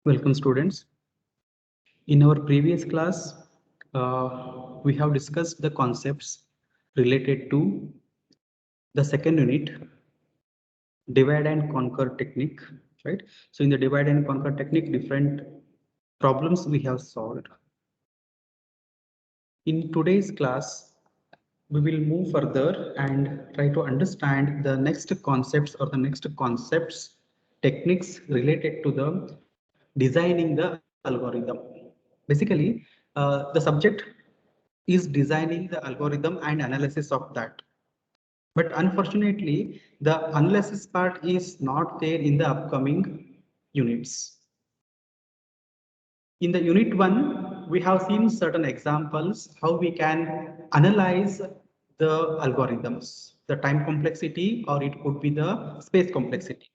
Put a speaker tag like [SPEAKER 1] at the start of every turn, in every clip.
[SPEAKER 1] Welcome students. In our previous class, we have discussed the concepts related to the second unit, divide and conquer technique, right? So in the divide and conquer technique, different problems we have solved. In today's class, we will move further and try to understand the next concepts or the next concepts, techniques related to the designing the algorithm. Basically, the subject is designing the algorithm and analysis of that. But unfortunately, the analysis part is not there in the upcoming units. In the unit 1, we have seen certain examples how we can analyze the algorithms, the time complexity, or it could be the space complexity.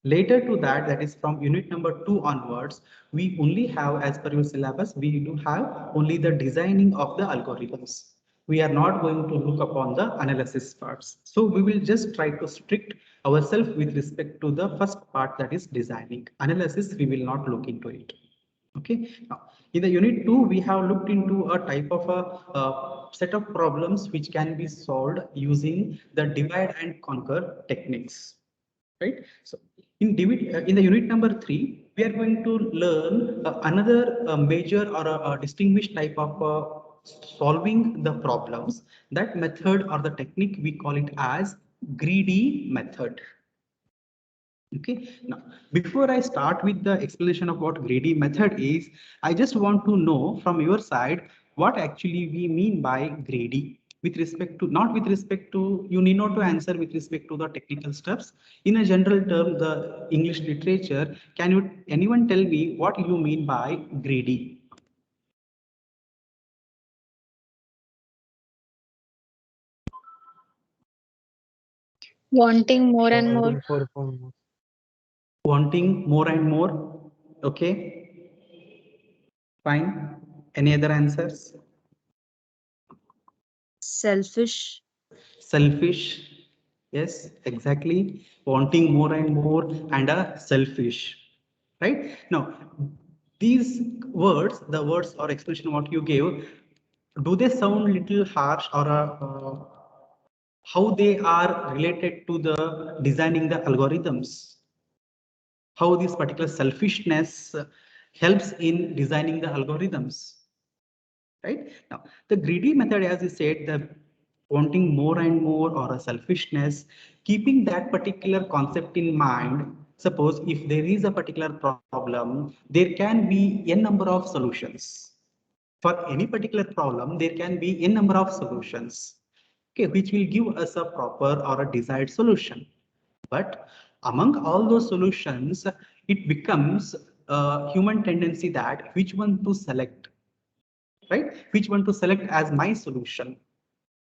[SPEAKER 1] Later to that, that is from unit number 2 onwards, we only have, as per your syllabus, we do have only the designing of the algorithms. We are not going to look upon the analysis parts. So we will just try to strict ourselves with respect to the first part, that is designing. Analysis, we will not look into it. Okay. Now, in the unit 2, we have looked into a type of a set of problems which can be solved using the divide and conquer techniques, right? So in the unit number 3, we are going to learn another major or a distinguished type of solving the problems. That method or the technique, we call it as greedy method. Okay, now before I start with the explanation of what greedy method is, I just want to know from your side what actually we mean by greedy with respect to, not with respect to, you need not to answer with respect to the technical steps. In a general term, the English literature, can you anyone tell me what you mean by greedy?
[SPEAKER 2] Wanting more and more.
[SPEAKER 3] Wanting for foremost.
[SPEAKER 1] Wanting more and more. Okay, fine. Any other answers?
[SPEAKER 2] Selfish.
[SPEAKER 1] Selfish, yes, exactly, wanting more and more, and a selfish, right? Now these words, the words or expression what you gave, do they sound little harsh, or how they are related to the designing the algorithms, how this particular selfishness helps in designing the algorithms? Right now, the greedy method, as you said, the wanting more and more or a selfishness, keeping that particular concept in mind. Suppose if there is a particular problem, there can be n number of solutions. For any particular problem, there can be n number of solutions, okay, which will give us a proper or a desired solution. But among all those solutions, it becomes a human tendency that which one to select, right? Which one to select as my solution.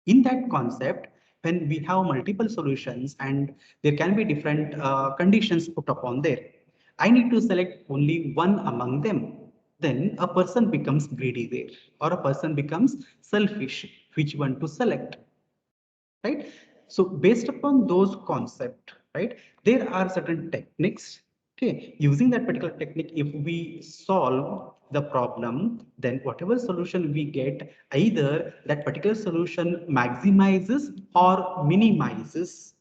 [SPEAKER 1] In that concept, when we have multiple solutions and there can be different conditions put upon there, I need to select only one among them. Then a person becomes greedy there, or a person becomes selfish, which one to select, right? So based upon those concept, right, there are certain techniques. Okay, using that particular technique, if we solve the problem, then whatever solution we get, either that particular solution maximizes or minimizes.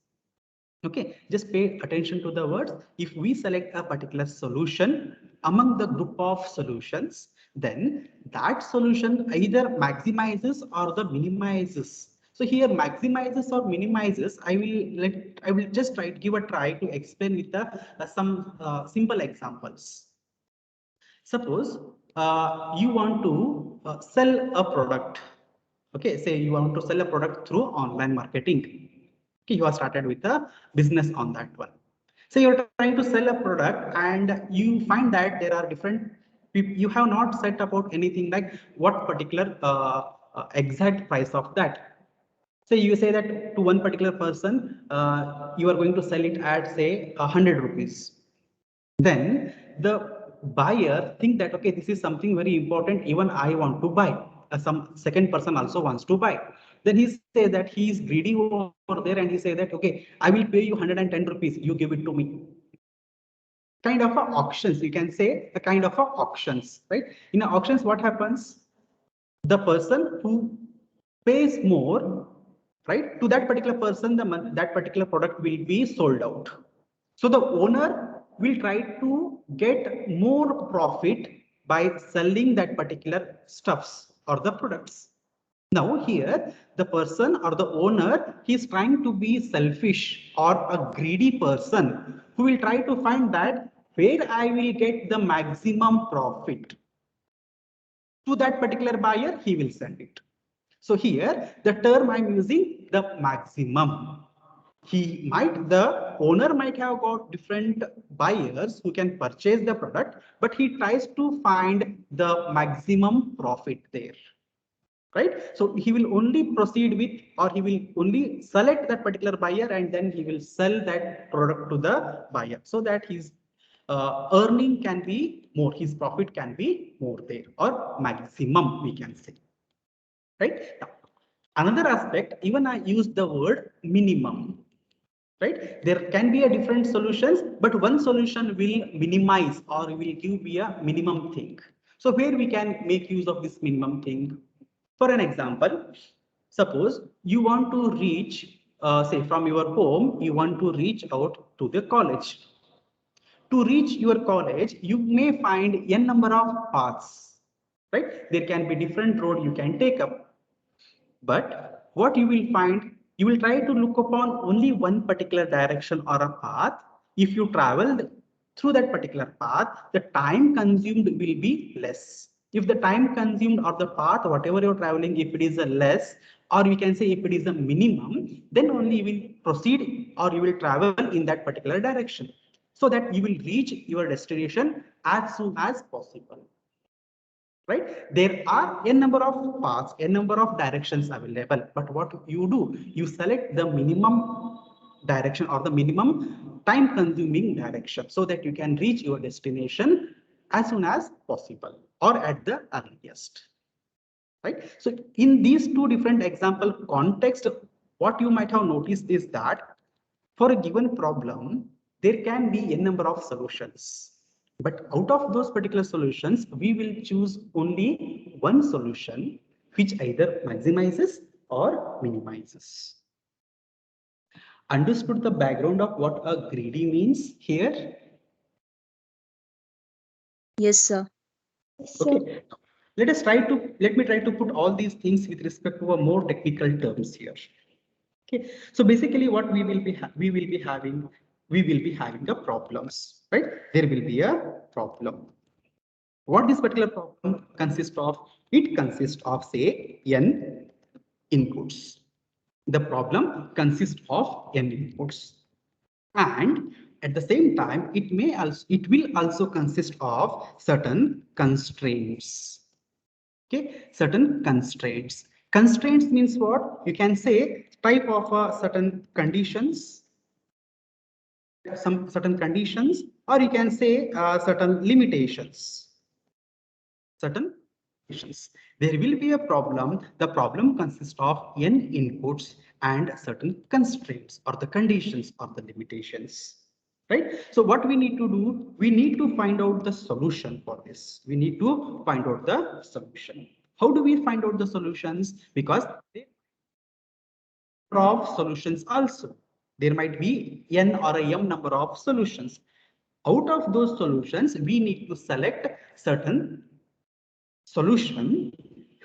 [SPEAKER 1] Okay, just pay attention to the words. If we select a particular solution among the group of solutions, then that solution either maximizes or the minimizes. So here maximizes or minimizes, I will just try to give a try to explain with the some simple examples. Suppose you want to sell a product. Okay, say you want to sell a product through online marketing. Okay, you have started with a business on that one. So you're trying to sell a product and you find that there are different people. You have not set about anything like what particular exact price of that. So you say that to one particular person, you are going to sell it at say 100 rupees. Then the buyer think that, okay, this is something very important, even I want to buy. Some second person also wants to buy. Then he say that he is greedy over there and he say that, okay, I will pay you 110 rupees, you give it to me. kind of a auctions. You can say a kind of a auctions, right? In auctions, what happens? The person who pays more, right, to that particular person, that particular product will be sold out. So the owner will try to get more profit by selling that particular stuffs or the products. Now here, the person or the owner, he is trying to be selfish or a greedy person who will try to find that where I will get the maximum profit. To that particular buyer, he will send it. So here, the term I'm using, the maximum. The owner might have got different buyers who can purchase the product, but he tries to find the maximum profit there. Right? So he will only proceed with, or he will only select that particular buyer, and then he will sell that product to the buyer so that his earning can be more, his profit can be more there, or maximum we can say. Right? Now, another aspect, even I use the word minimum. Right? There can be a different solutions, but one solution will minimize or will give me a minimum thing. So where we can make use of this minimum thing. For an example, suppose you want to reach, say from your home, you want to reach out to the college. To reach your college, you may find n number of paths, right? There can be different road you can take up. But what you will find, you will try to look upon only one particular direction or a path. If you travel through that particular path, the time consumed will be less. If the time consumed of the path, whatever you're traveling, if it is a less, or we can say if it is a minimum, then only you will proceed or you will travel in that particular direction so that you will reach your destination as soon as possible. Right? There are n number of paths, n number of directions available. But what you do, you select the minimum direction or the minimum time consuming direction so that you can reach your destination as soon as possible or at the earliest. Right? So in these two different example context, what you might have noticed is that for a given problem, there can be a number of solutions. But out of those particular solutions, we will choose only one solution which either maximizes or minimizes. Understood the background of what a greedy means here?
[SPEAKER 2] Yes, sir.
[SPEAKER 1] Okay. Let me try to put all these things with respect to a more technical terms here. Okay, so basically what we will be having a problems, right? There will be a problem. What this particular problem consists of? It consists of say n inputs. The problem consists of n inputs, and at the same time it will also consist of certain constraints. Okay, certain constraints. Constraints means what? You can say type of certain conditions, some certain conditions, or you can say certain limitations. Certain limitations. There will be a problem. The problem consists of n inputs and certain constraints or the conditions or the limitations. Right? So what we need to do, we need to find out the solution for this. We need to find out the solution. How do we find out the solutions? Because there are solutions also. There might be n or a m number of solutions. Out of those solutions, we need to select certain solution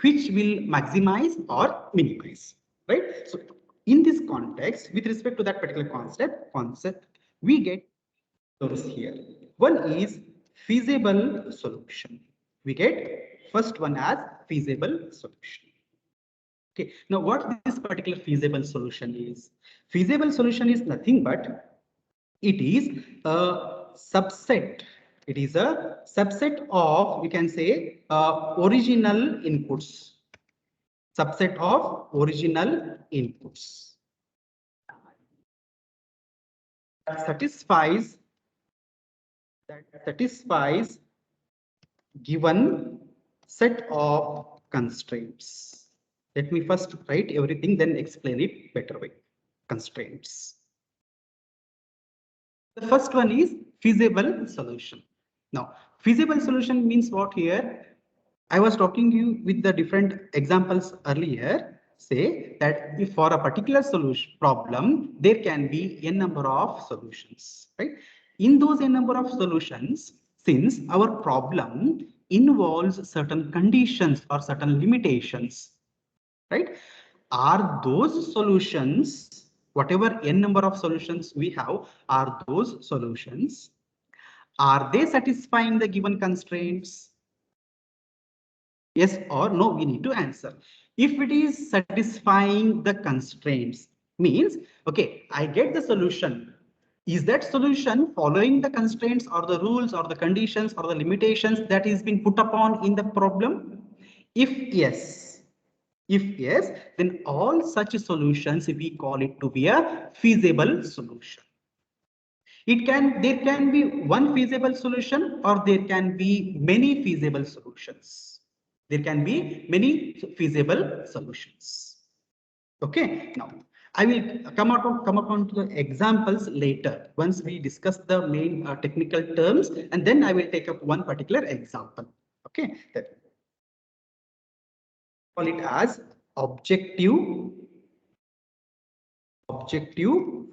[SPEAKER 1] which will maximize or minimize, right? So in this context, with respect to that particular concept, we get those here. One is feasible solution. We get first one as feasible solution. Okay, now what this particular feasible solution is? Feasible solution is nothing but it is a subset. It is a subset of, we can say, original inputs. Subset of original inputs. Satisfies given set of constraints. Let me first write everything, then explain it better way. Constraints. The first one is feasible solution. Now, feasible solution means what here? I was talking to you with the different examples earlier. Say that if for a particular solution problem, there can be n number of solutions, right? In those n number of solutions, since our problem involves certain conditions or certain limitations, right? Are those solutions, whatever n number of solutions we have, are those solutions, are they satisfying the given constraints? Yes or no, we need to answer. If it is satisfying the constraints, means, okay, I get the solution. Is that solution following the constraints or the rules or the conditions or the limitations that is being put upon in the problem? If yes, then all such solutions, we call it to be a feasible solution. There can be one feasible solution or there can be many feasible solutions. There can be many feasible solutions. Okay, now I will come upon to the examples later once we discuss the main technical terms, and then I will take up one particular example. Okay, that call it as objective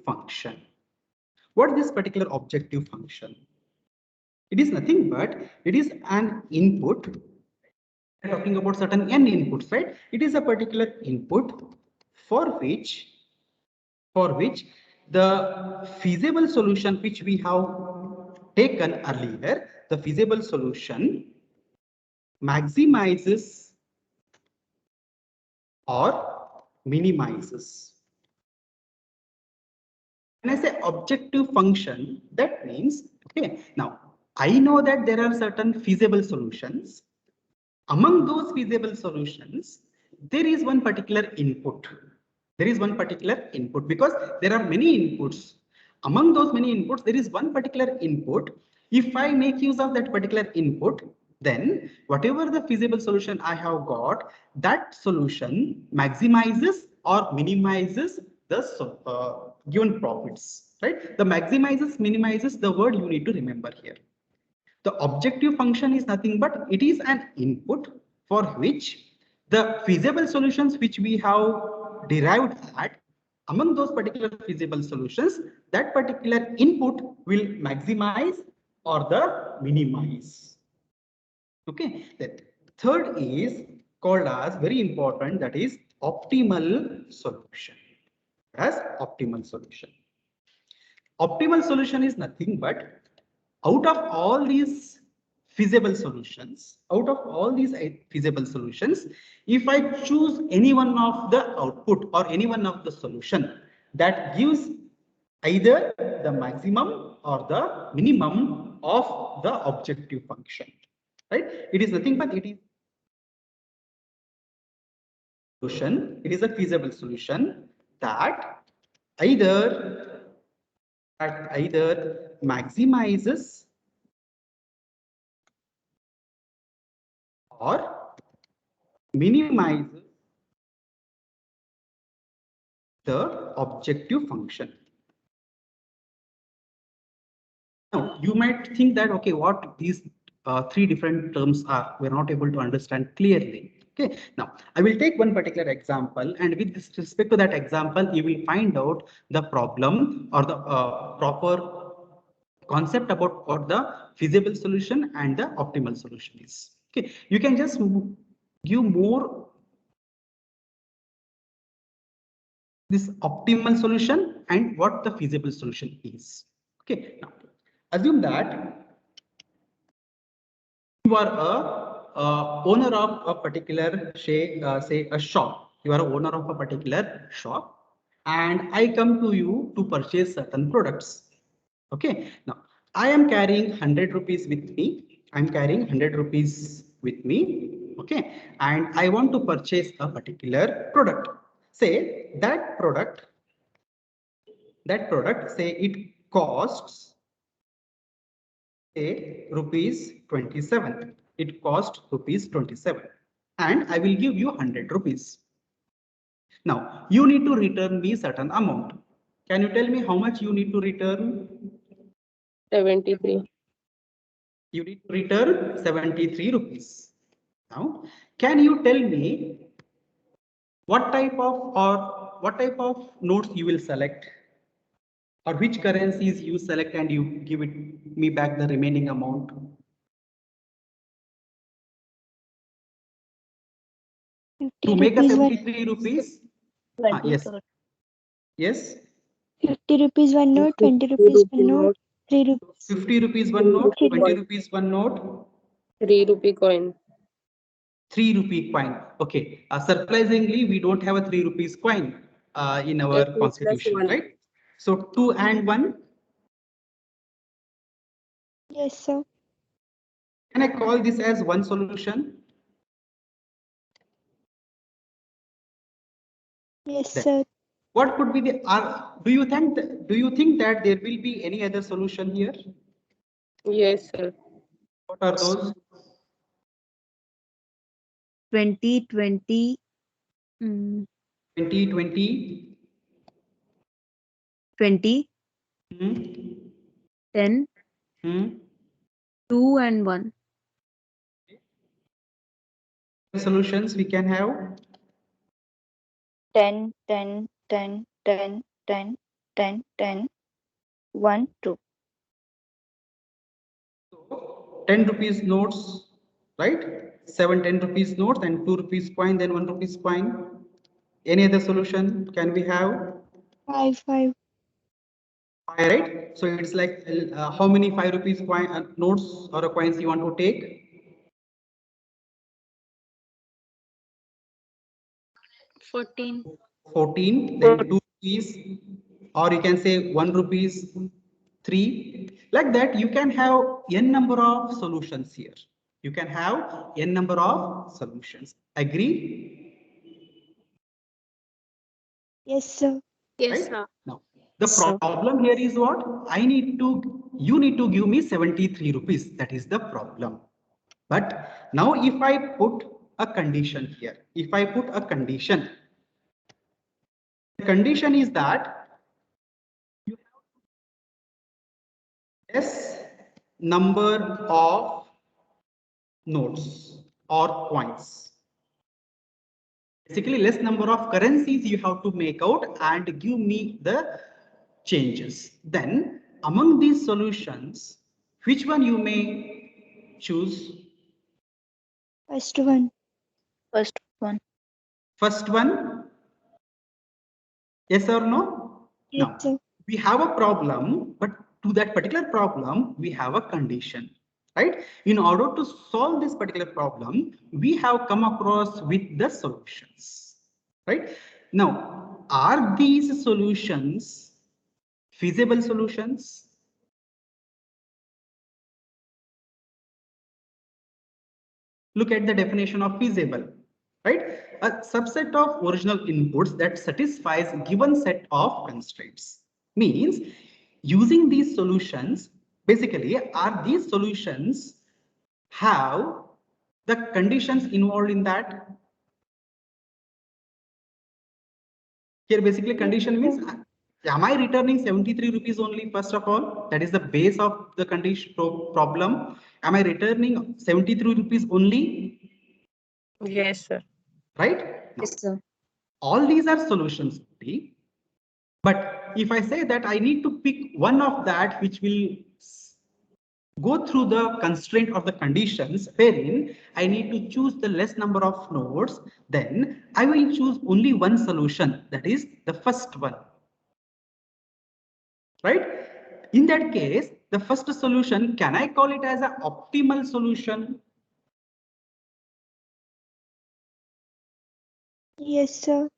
[SPEAKER 1] function. What is this particular objective function? It is nothing but it is an input. We are talking about certain n inputs, right? It is a particular input for which the feasible solution which we have taken earlier, the feasible solution maximizes or minimizes. When I say objective function, that means, okay, now I know that there are certain feasible solutions. Among those feasible solutions, there is one particular input. There is one particular input because there are many inputs. Among those many inputs, there is one particular input. If I make use of that particular input, then whatever the feasible solution I have got, that solution maximizes or minimizes the given profits, right? The maximizes, minimizes, the word you need to remember here. The objective function is nothing but it is an input for which the feasible solutions which we have derived at, among those particular feasible solutions, that particular input will maximize or the minimize. Okay, the third is called as very important, that is optimal solution. As optimal solution. Optimal solution is nothing but out of all these feasible solutions, if I choose any one of the output or any one of the solution that gives either the maximum or the minimum of the objective function, right? It is nothing but it is solution. It is a feasible solution that either maximizes or minimizes the objective function. Now, you might think that, okay, what these three different terms are, we're not able to understand clearly. Okay, now I will take one particular example, and with this respect to that example, you will find out the problem or the proper concept about what the feasible solution and the optimal solution is. Okay, you can just give more this optimal solution and what the feasible solution is. Okay, now assume that you are a owner of a particular say a shop. You are a owner of a particular shop, and I come to you to purchase certain products. Okay, now I am carrying 100 rupees with me. I'm carrying 100 rupees with me. Okay, and I want to purchase a particular product. Say that product say it costs say rupees 27. It cost rupees 27, and I will give you 100 rupees. Now you need to return me certain amount. Can you tell me how much you need to return?
[SPEAKER 3] 73.
[SPEAKER 1] You need to return 73 rupees. Now, can you tell me what type of notes you will select, or which currencies you select and you give it me back the remaining amount? To make a 73 rupees, yes, yes,
[SPEAKER 2] 50 rupees one note, 20 rupees one note, 3 rupees.
[SPEAKER 1] 50 rupees one note, 20 rupees one note,
[SPEAKER 3] 3 rupee coin.
[SPEAKER 1] 3 rupee coin. Okay, surprisingly, we don't have a 3 rupees coin in our
[SPEAKER 3] Yes, plus
[SPEAKER 1] constitution,
[SPEAKER 3] one.
[SPEAKER 1] right? So 2 and 1.
[SPEAKER 2] Yes, sir.
[SPEAKER 1] Can I call this as one solution?
[SPEAKER 2] Yes,
[SPEAKER 1] Then
[SPEAKER 2] sir.
[SPEAKER 1] what could be the do you think that there will be any other solution here?
[SPEAKER 3] Yes, sir.
[SPEAKER 1] What are those?
[SPEAKER 2] 20, 20,
[SPEAKER 1] 20, 20,
[SPEAKER 2] 20,
[SPEAKER 1] hmm,
[SPEAKER 2] 10,
[SPEAKER 1] hmm.
[SPEAKER 2] 2 and 1.
[SPEAKER 1] Solutions we can have
[SPEAKER 4] 10, 10, 10, 10, 10, 10, 10, 1, 2.
[SPEAKER 1] 10 rupees notes, right? 7 10 rupees notes and 2 rupees coin, then 1 rupees coin. Any other solution can we have?
[SPEAKER 2] 5, 5.
[SPEAKER 1] 5, right? So it's like how many 5 rupees coin notes or coins you want to take?
[SPEAKER 4] 14.
[SPEAKER 1] 14, then 2 rupees, or you can say 1 rupees, 3. Like that, you can have n number of solutions here. You can have n number of solutions. Agree?
[SPEAKER 2] Yes, sir.
[SPEAKER 4] Yes,
[SPEAKER 1] Right?
[SPEAKER 4] sir.
[SPEAKER 1] Now, the
[SPEAKER 2] Yes, sir.
[SPEAKER 1] problem here is what? You need to give me 73 rupees. That is the problem. But now if I put a condition here, if I put a condition, the condition is that you have less number of notes or coins. Basically, less number of currencies you have to make out and give me the changes. Then among these solutions, which one you may choose?
[SPEAKER 2] First one.
[SPEAKER 4] First one.
[SPEAKER 1] First one, yes or no?
[SPEAKER 2] Yes,
[SPEAKER 1] Now,
[SPEAKER 2] sir.
[SPEAKER 1] we have a problem, but to that particular problem, we have a condition, right? In order to solve this particular problem, we have come across with the solutions, right? Now, are these solutions feasible solutions? Look at the definition of feasible, right? A subset of original inputs that satisfies given set of constraints. Means using these solutions, basically, are these solutions have the conditions involved in that? Here, basically, condition means, am I returning 73 rupees only, first of all? That is the base of the condition problem. Am I returning 73 rupees only?
[SPEAKER 3] Yes, sir.
[SPEAKER 1] Right? Now,
[SPEAKER 2] Yes, sir.
[SPEAKER 1] all these are solutions, but if I say that I need to pick one of that which will go through the constraint of the conditions wherein I need to choose the less number of nodes, then I will choose only one solution, that is the first one. Right? In that case, the first solution, can I call it as an optimal solution?
[SPEAKER 2] Yes, sir.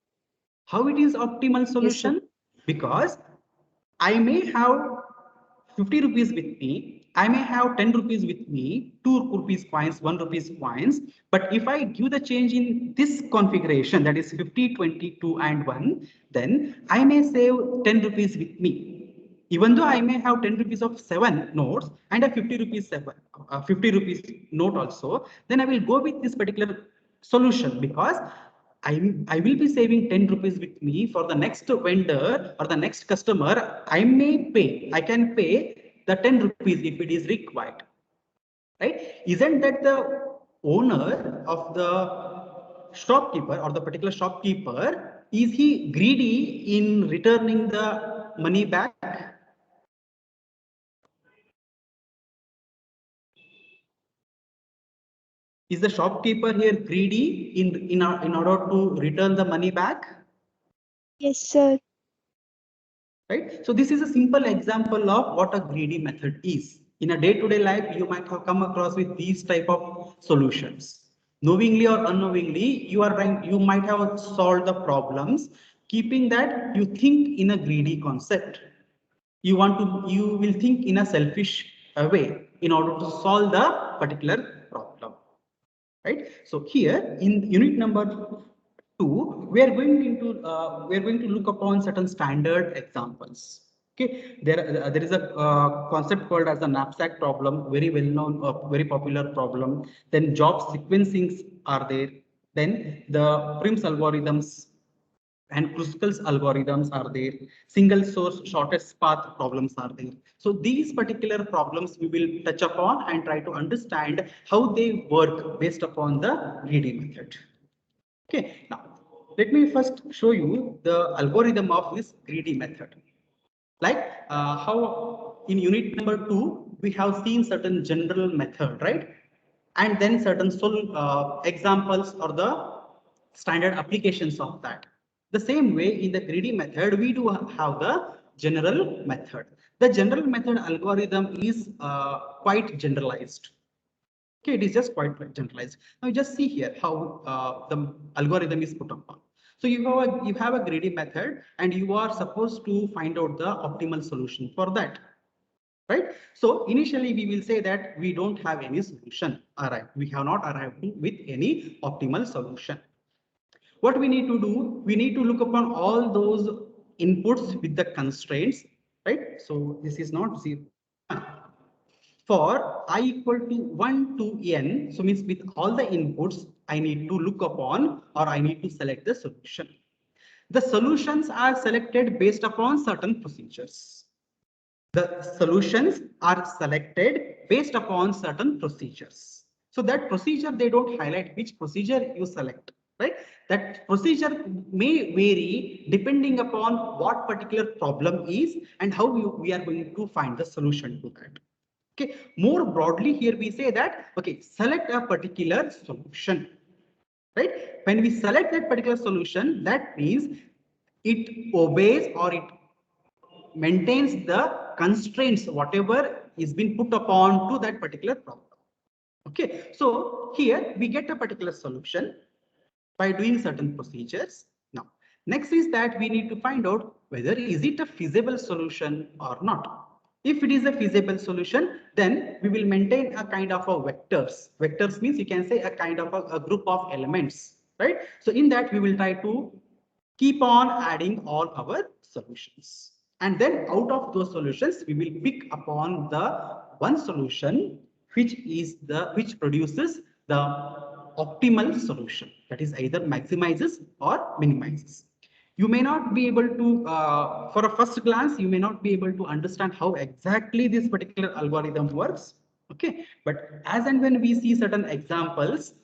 [SPEAKER 1] How it is optimal solution? Because I may have 50 rupees with me, I may have 10 rupees with me, 2 rupees coins, 1 rupees coins, but if I give the change in this configuration, that is 50, 22 and 1, then I may save 10 rupees with me. Even though I may have 10 rupees of 7 notes and a 50 rupees 50 rupees note also, then I will go with this particular solution because I will be saving 10 rupees with me for the next vendor or the next customer. I can pay the 10 rupees if it is required, right? Isn't that the owner of the shopkeeper or the particular shopkeeper, is he greedy in returning the money back? Is the shopkeeper here greedy in order to return the money back?
[SPEAKER 2] Yes, sir.
[SPEAKER 1] Right? So this is a simple example of what a greedy method is. In a day-to-day life, you might have come across with these type of solutions. Knowingly or unknowingly, you might have solved the problems, keeping that you think in a greedy concept. You will think in a selfish way in order to solve the particular problem. Right? So here in unit number 2, we are going to look upon certain standard examples. Okay, there is a concept called as the knapsack problem, very well known, very popular problem. Then job sequencings are there. Then the Prim's algorithms and Kruskal's algorithms are there. Single source shortest path problems are there. So these particular problems we will touch upon and try to understand how they work based upon the greedy method. Okay, now let me first show you the algorithm of this greedy method. Like how in unit number 2, we have seen certain general method, right? And then certain examples or the standard applications of that. The same way in the greedy method, we do have the general method. The general method algorithm is quite generalized. Okay, it is just quite generalized. Now just see here how the algorithm is put upon. So you have a greedy method and you are supposed to find out the optimal solution for that. Right? So initially we will say that we don't have any solution arrived. We have not arrived with any optimal solution. What we need to do, we need to look upon all those inputs with the constraints, right? So this is not 0. For I equal to 1 to n, so means with all the inputs, I need to look upon or I need to select the solution. The solutions are selected based upon certain procedures. The solutions are selected based upon certain procedures. So that procedure, they don't highlight which procedure you select, right? That procedure may vary depending upon what particular problem is and how we are going to find the solution to that. Okay, more broadly here we say that, okay, select a particular solution, right? When we select that particular solution, that means it obeys or it maintains the constraints, whatever is been put upon to that particular problem. Okay, so here we get a particular solution by doing certain procedures. Now, next is that we need to find out whether is it a feasible solution or not. If it is a feasible solution, then we will maintain a kind of a vectors. Vectors means you can say a kind of a group of elements, right? So in that we will try to keep on adding all our solutions. And then out of those solutions, we will pick upon the one solution which produces the optimal solution, that is either maximizes or minimizes. You may not be able to, for a first glance, you may not be able to understand how exactly this particular algorithm works. Okay, but as and when we see certain examples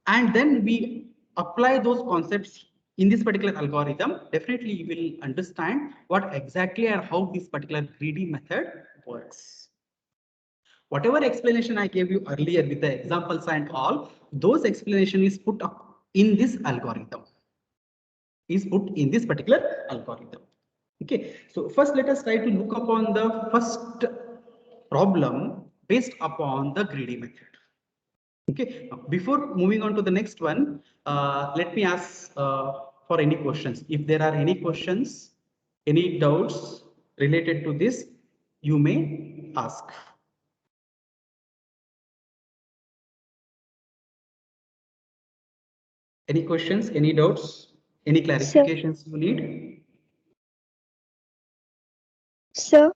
[SPEAKER 1] and then we apply those concepts in this particular algorithm, definitely you will understand what exactly and how this particular greedy method works. Whatever explanation I gave you earlier with the examples and all, those explanation is put up in this algorithm, is put in this particular algorithm. Okay, so first let us try to look upon the first problem based upon the greedy method. Okay, before moving on to the next one, let me ask for any questions. If there are any questions, any doubts related to this, you may ask. Any questions, any doubts, any clarifications you need?
[SPEAKER 2] Sir,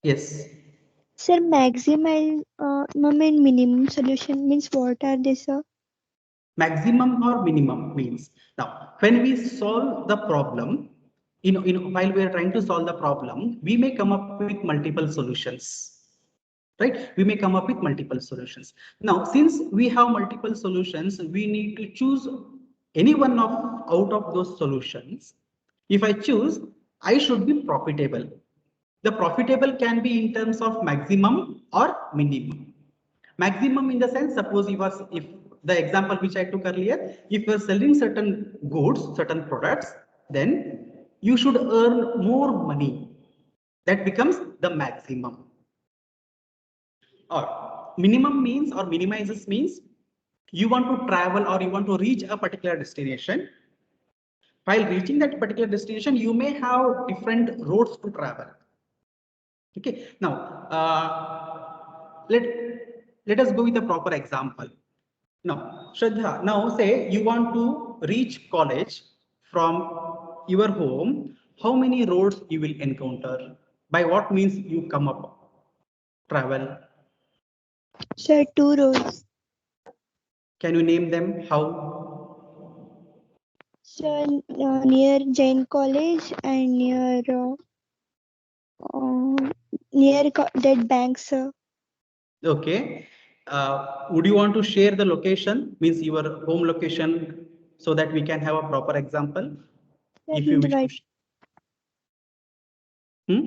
[SPEAKER 1] Yes.
[SPEAKER 2] sir, maximum and minimum solution means what are they, sir?
[SPEAKER 1] Maximum or minimum means, now when we solve the problem, while we are trying to solve the problem, we may come up with multiple solutions. right? We may come up with multiple solutions. Now, since we have multiple solutions, we need to choose any one of out of those solutions. If I choose, I should be profitable. The profitable can be in terms of maximum or minimum. Maximum in the sense, suppose if the example which I took earlier, if you are selling certain goods, certain products, then you should earn more money. That becomes the maximum. Or minimum means, or minimizes means, you want to travel or you want to reach a particular destination. While reaching that particular destination, you may have different roads to travel. Okay, now let us go with a proper example. Now, Shraddha, now say you want to reach college from your home. How many roads you will encounter? By what means you come up, travel?
[SPEAKER 2] Sir, 2 rows.
[SPEAKER 1] Can you name them? How?
[SPEAKER 2] Sir, near Jain College and near that bank, sir.
[SPEAKER 1] Okay. Would you want to share the location, means your home location, so that we can have a proper example?
[SPEAKER 2] Sir,
[SPEAKER 1] If you wish to.
[SPEAKER 2] Hindwadi.
[SPEAKER 1] Hmm?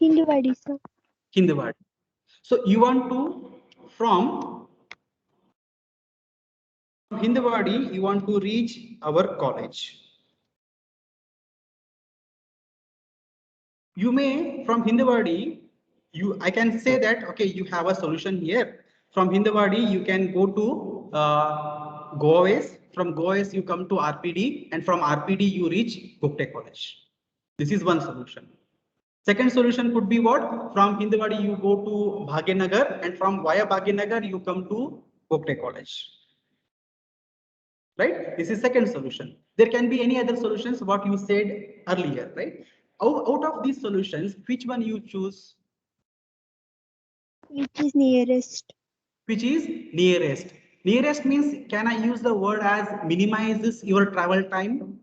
[SPEAKER 2] Hindwadi, sir.
[SPEAKER 1] Hindwadi. So you want to, from Hindwadi, you want to reach our college. You may, from Hindwadi, I can say that, okay, you have a solution here. From Hindwadi, you can go to Goa's. From Goa's, you come to RPD, and from RPD, you reach Gupte College. This is one solution. Second solution could be what? From Hindwadi, you go to Bhagyanagar, and from via Bhagyanagar, you come to Gupte College. Right? This is second solution. There can be any other solutions, what you said earlier, right? Out of these solutions, which one you choose?
[SPEAKER 2] Which is nearest?
[SPEAKER 1] Which is nearest? Nearest means, can I use the word as minimizes your travel time?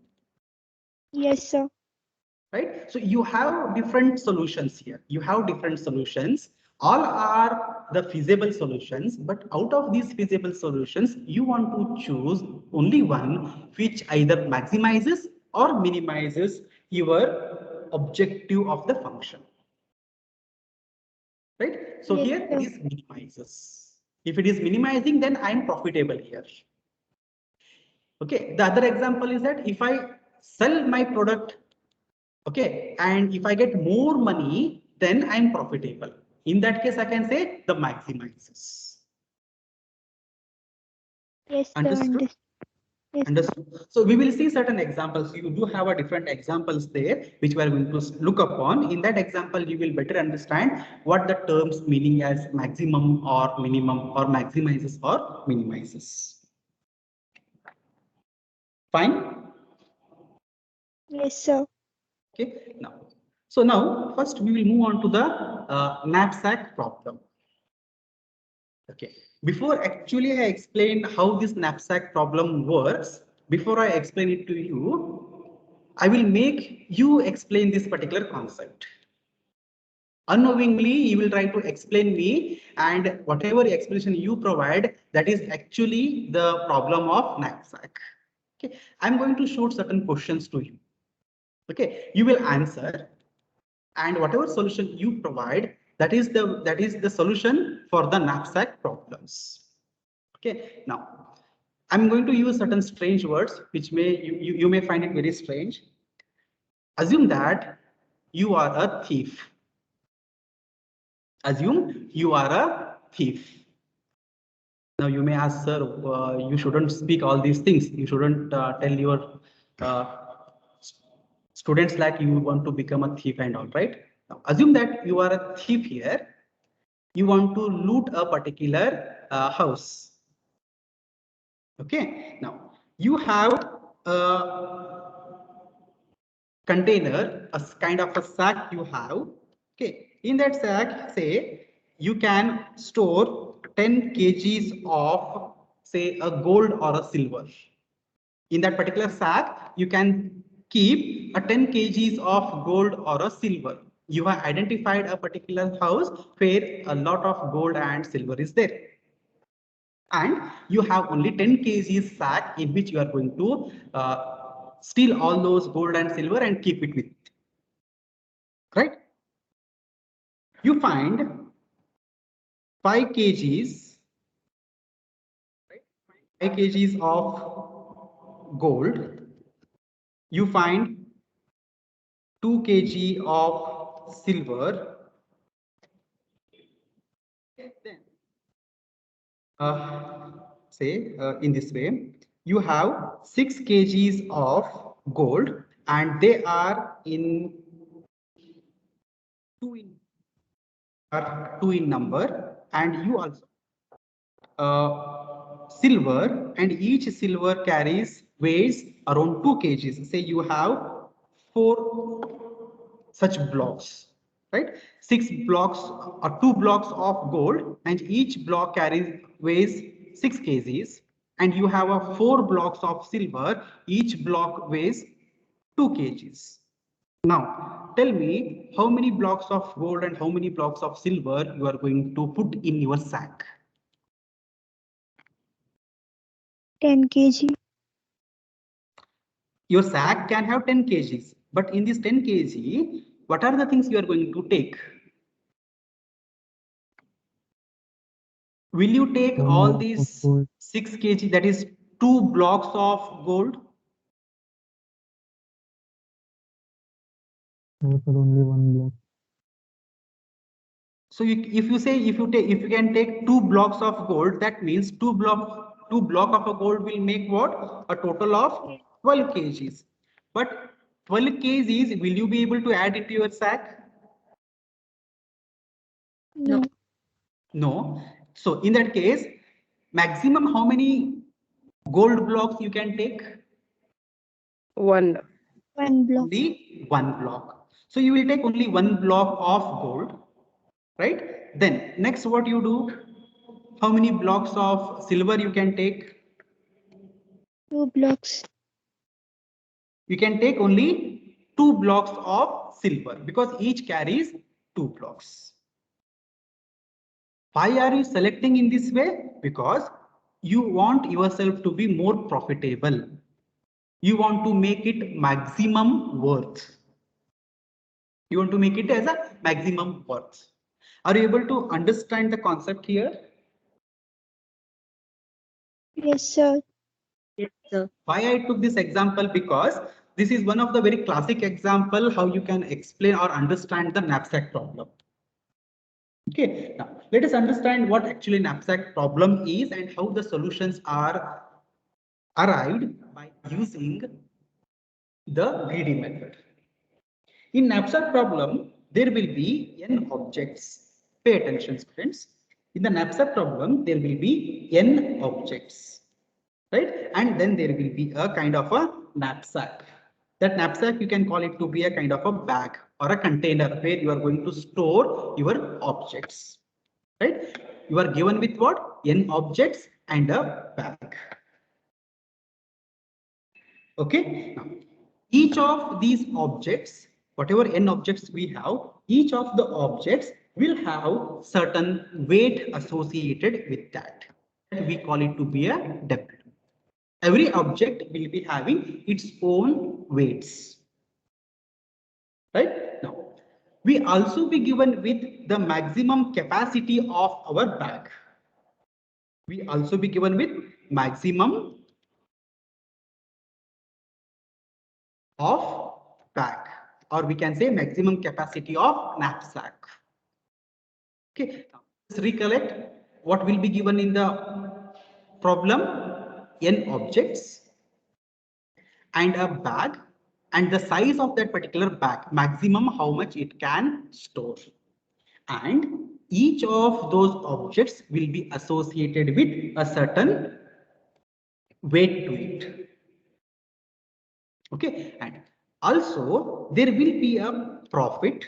[SPEAKER 2] Yes, sir.
[SPEAKER 1] Right? So you have different solutions here. You have different solutions. All are the feasible solutions, but out of these feasible solutions, you want to choose only one which either maximizes or minimizes your objective of the function. Right? So
[SPEAKER 2] Yes,
[SPEAKER 1] here it
[SPEAKER 2] sir.
[SPEAKER 1] is minimizes. If it is minimizing, then I'm profitable here. Okay. The other example is that if I sell my product, okay, and if I get more money, then I'm profitable. In that case, I can say the maximizes.
[SPEAKER 2] Yes, sir.
[SPEAKER 1] Understood?
[SPEAKER 2] Yes.
[SPEAKER 1] Understood. So we will see certain examples. You do have a different examples there, which we are going to look upon. In that example, you will better understand what the terms meaning as maximum or minimum or maximizes or minimizes. Fine.
[SPEAKER 2] Yes, sir.
[SPEAKER 1] Okay. Now first we will move on to the knapsack problem. Okay. Before actually I explain how this knapsack problem works, before I explain it to you, I will make you explain this particular concept. Unknowingly, you will try to explain me, and whatever explanation you provide, that is actually the problem of knapsack. Okay. I'm going to shoot certain questions to you. Okay. You will answer, and whatever solution you provide, that is the solution for the knapsack problems. Okay. Now, I'm going to use certain strange words, which you may find it very strange. Assume that you are a thief. Assume you are a thief. Now you may ask, sir, you shouldn't speak all these things. You shouldn't tell your students like you want to become a thief and all, right? Now assume that you are a thief here. You want to loot a particular house. Okay. Now you have a container, a kind of a sack you have. Okay. In that sack, say you can store 10 kgs of, say, a gold or a silver. In that particular sack, you can keep a 10 kgs of gold or a silver. You have identified a particular house where a lot of gold and silver is there. And you have only 10 kg sack in which you are going to steal all those gold and silver and keep it with it. Right? You find 5 kgs, 5 kgs of gold. You find 2 kg of silver. Then, say in this way, you have 6 kgs of gold, and they are in two in number, and you also silver, and each silver weighs around 2 kgs. Say you have 4 such blocks, right? 6 blocks or 2 blocks of gold, and each block weighs 6 kgs, and you have a 4 blocks of silver, each block weighs 2 kgs. Now, tell me how many blocks of gold and how many blocks of silver you are going to put in your sack.
[SPEAKER 2] 10 kg.
[SPEAKER 1] Your sack can have 10 kgs, but in this 10 kg, what are the things you are going to take? Will you take all these 6 kg, that is 2 blocks of gold?
[SPEAKER 5] No, sir, only 1 block.
[SPEAKER 1] So if you can take 2 blocks of gold, that means 2 block of a gold will make what? A total of 12 kgs. But 12 kgs, will you be able to add into your sack?
[SPEAKER 2] No.
[SPEAKER 1] No. So in that case, maximum how many gold blocks you can take?
[SPEAKER 3] 1.
[SPEAKER 2] 1 block.
[SPEAKER 1] Only 1 block. So you will take only 1 block of gold, right? Then next what you do? How many blocks of silver you can take?
[SPEAKER 2] 2 blocks.
[SPEAKER 1] You can take only 2 blocks of silver because each carries 2 blocks. Why are you selecting in this way? Because you want yourself to be more profitable. You want to make it maximum worth. You want to make it as a maximum worth. Are you able to understand the concept here?
[SPEAKER 2] Yes, sir.
[SPEAKER 4] Yes, sir.
[SPEAKER 1] Why I took this example? Because this is one of the very classic example how you can explain or understand the knapsack problem. Okay, now let us understand what actually knapsack problem is and how the solutions are arrived by using the greedy method. In knapsack problem, there will be n objects. Pay attention, students. In the knapsack problem, there will be n objects, right? And then there will be a kind of a knapsack. That knapsack, you can call it to be a kind of a bag or a container where you are going to store your objects, right? You are given with what? N objects and a bag. Okay. Now, each of these objects, whatever n objects we have, each of the objects will have certain weight associated with that. We call it to be a depth. Every object will be having its own weights. Right? Now, we also be given with the maximum capacity of our bag. We also be given with maximum of bag, or we can say maximum capacity of knapsack. Okay, now let's recollect what will be given in the problem: n objects and a bag, and the size of that particular bag, maximum how much it can store. And each of those objects will be associated with a certain weight to it. Okay, and also there will be a profit.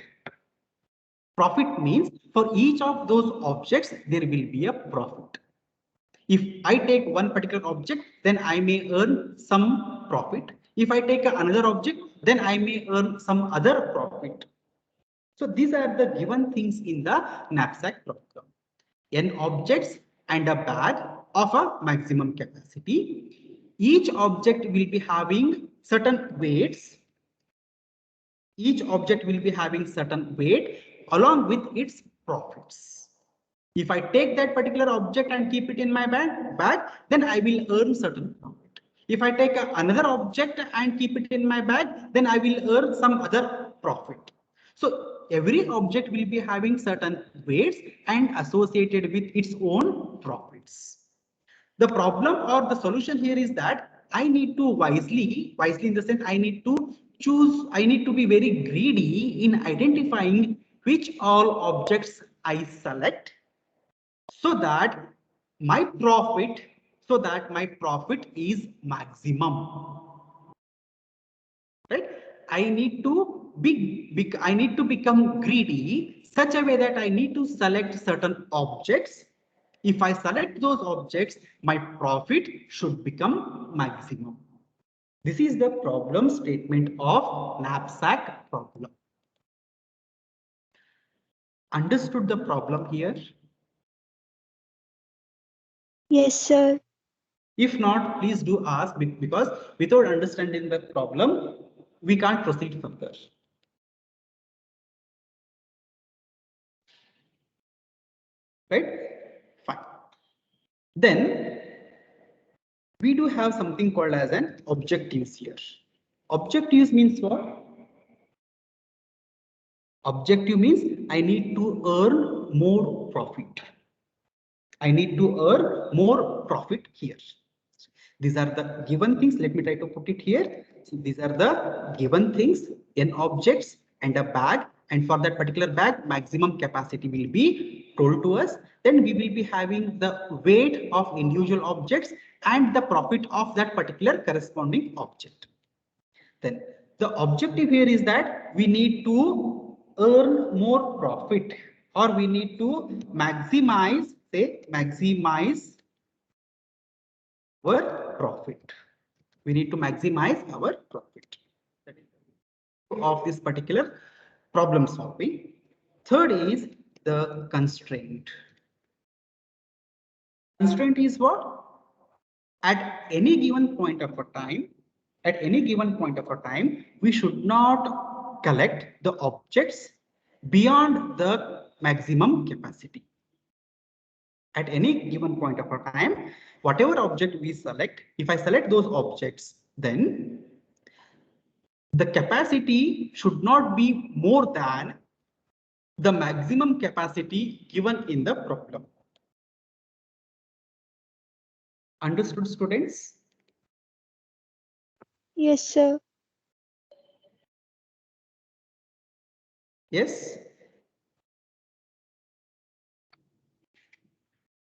[SPEAKER 1] Profit means for each of those objects, there will be a profit. If I take one particular object, then I may earn some profit. If I take another object, then I may earn some other profit. So these are the given things in the knapsack problem. N objects and a bag of a maximum capacity. Each object will be having certain weights. Each object will be having certain weight along with its profits. If I take that particular object and keep it in my bag, then I will earn certain profit. If I take another object and keep it in my bag, then I will earn some other profit. So every object will be having certain weights and associated with its own profits. The problem or the solution here is that I need to wisely in the sense I need to choose, I need to be very greedy in identifying which all objects I select so that my profit is maximum, right? I need to become greedy such a way that I need to select certain objects. If I select those objects, my profit should become maximum. This is the problem statement of knapsack problem. Understood the problem here?
[SPEAKER 2] Yes, sir.
[SPEAKER 1] If not, please do ask, because without understanding the problem, we can't proceed further. Right? Fine. Then we do have something called as an objectives here. Objectives means what? Objective means I need to earn more profit. I need to earn more profit here. These are the given things. Let me try to put it here. So these are the given things, n objects and a bag. And for that particular bag, maximum capacity will be told to us. Then we will be having the weight of individual objects and the profit of that particular corresponding object. Then the objective here is that we need to earn more profit, or we need to maximize, our profit. We need to maximize our profit of this particular problem solving. Third is the constraint. Constraint is what? At any given point of a time, we should not collect the objects beyond the maximum capacity. At any given point of a time, whatever object we select, if I select those objects, then the capacity should not be more than the maximum capacity given in the problem. Understood, students?
[SPEAKER 2] Yes, sir.
[SPEAKER 1] Yes.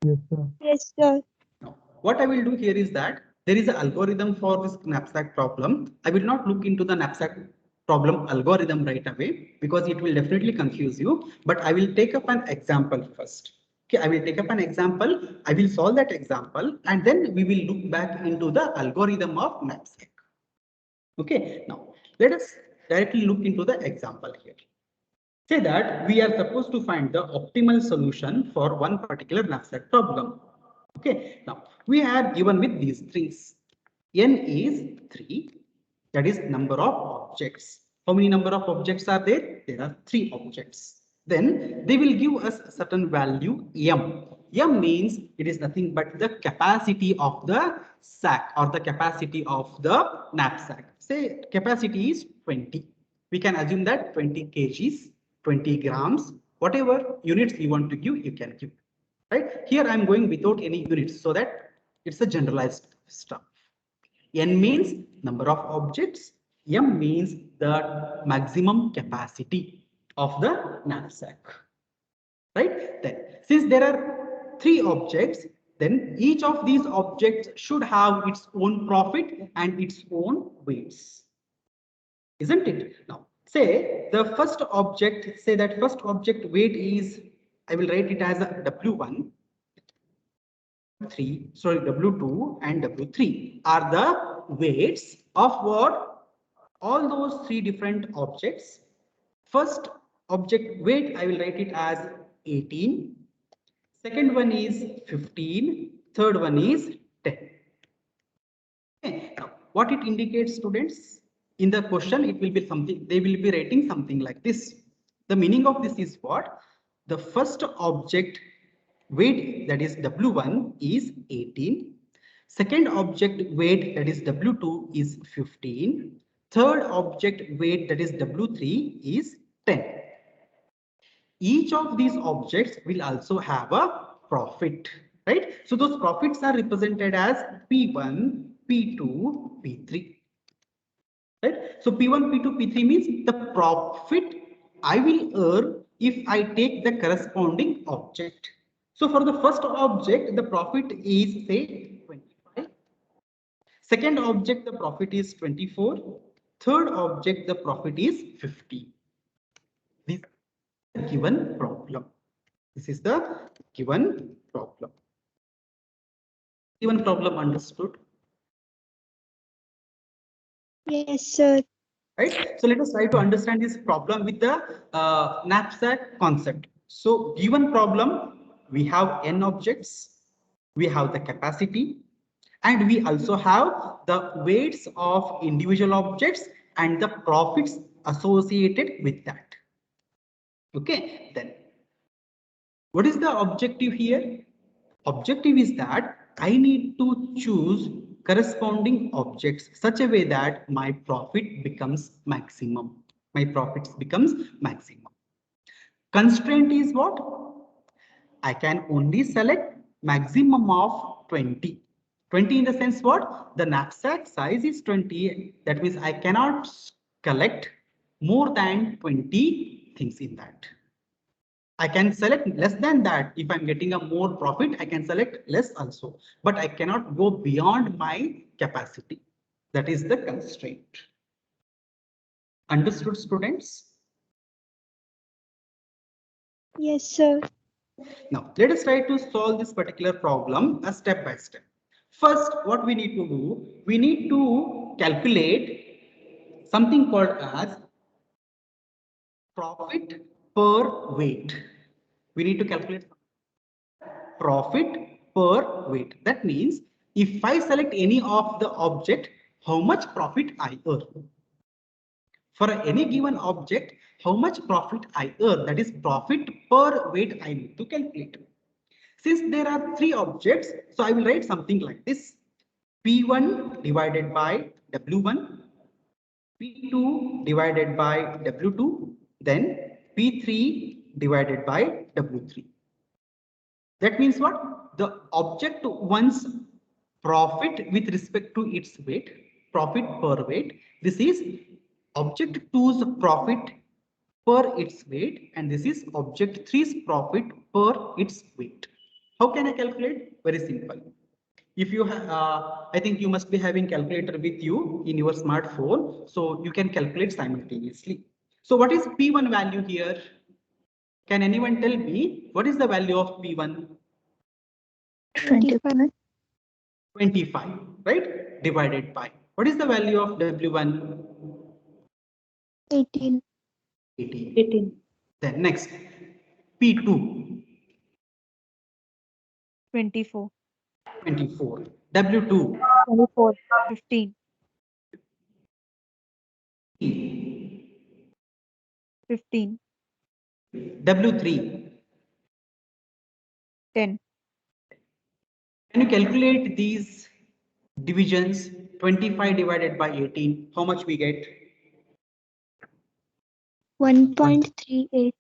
[SPEAKER 5] Yes, sir.
[SPEAKER 2] Yes, sir.
[SPEAKER 1] Now, what I will do here is that there is an algorithm for this knapsack problem. I will not look into the knapsack problem algorithm right away because it will definitely confuse you. But I will take up an example first. Okay, I will take up an example. I will solve that example, and then we will look back into the algorithm of knapsack. Okay, now let us directly look into the example here. Say that we are supposed to find the optimal solution for one particular knapsack problem. Okay, now we are given with these things. N is 3, that is number of objects. How many number of objects are there? There are 3 objects. Then they will give us a certain value M. M means it is nothing but the capacity of the sack or the capacity of the knapsack. Say capacity is 20. We can assume that 20 kgs, 20 grams, whatever units you want to give, you can give. Right here, I'm going without any units so that it's a generalized stuff. N means number of objects. M means the maximum capacity of the knapsack. Right? Then, since there are 3 objects, then each of these objects should have its own profit and its own weights. Isn't it? Now, say the first object, say that first object weight is, I will write it as a W1. W2 and W3 are the weights of what? All those 3 different objects. First object weight, I will write it as 18. Second one is 15. Third one is 10. Okay. Now, what it indicates, students? In the question, it will be something, they will be writing something like this. The meaning of this is what? The first object weight, that is W1, is 18. Second object weight, that is W2, is 15. Third object weight, that is W3, is 10. Each of these objects will also have a profit, right? So those profits are represented as P1, P2, P3, right? So P1, P2, P3 means the profit I will earn if I take the corresponding object. So for the first object, the profit is say 25. Second object, the profit is 24. Third object, the profit is 50. This is the given problem. This is the given problem. Given problem understood?
[SPEAKER 2] Yes, sir.
[SPEAKER 1] Right. So let us try to understand this problem with the knapsack concept. So given problem, we have n objects, we have the capacity, and we also have the weights of individual objects and the profits associated with that. Okay, then what is the objective here? Objective is that I need to choose corresponding objects such a way that my profit becomes maximum. My profits becomes maximum. Constraint is what? I can only select maximum of 20. 20 in the sense what? The knapsack size is 20. That means I cannot collect more than 20 things in that. I can select less than that. If I'm getting a more profit, I can select less also, but I cannot go beyond my capacity. That is the constraint. Understood, students?
[SPEAKER 2] Yes, sir.
[SPEAKER 1] Now, let us try to solve this particular problem step by step. First, what we need to do, we need to calculate something called as profit per weight. We need to calculate profit per weight. That means if I select any of the object, how much profit I earn. For any given object, how much profit I earn, that is profit per weight I need to calculate. Since there are three objects, so I will write something like this. P1 divided by W1, P2 divided by W2, then P3 divided by W3. That means what? The object one's profit with respect to its weight, profit per weight. This is object 2's profit per its weight, and this is object 3's profit per its weight. How can I calculate? Very simple. If you have, I think you must be having calculator with you in your smartphone, so you can calculate simultaneously. So what is P1 value here? Can anyone tell me what is the value of P1?
[SPEAKER 2] 25.
[SPEAKER 1] 25, right? Divided by. What is the value of W1?
[SPEAKER 2] 18.
[SPEAKER 1] 18.
[SPEAKER 4] 18.
[SPEAKER 1] Then next, P2,
[SPEAKER 3] 24.
[SPEAKER 1] 24. W2,
[SPEAKER 3] 24. 15. 15.
[SPEAKER 1] W3.
[SPEAKER 3] 10.
[SPEAKER 1] Can you calculate these divisions? 25 divided by 18, how much we get?
[SPEAKER 2] 1.38.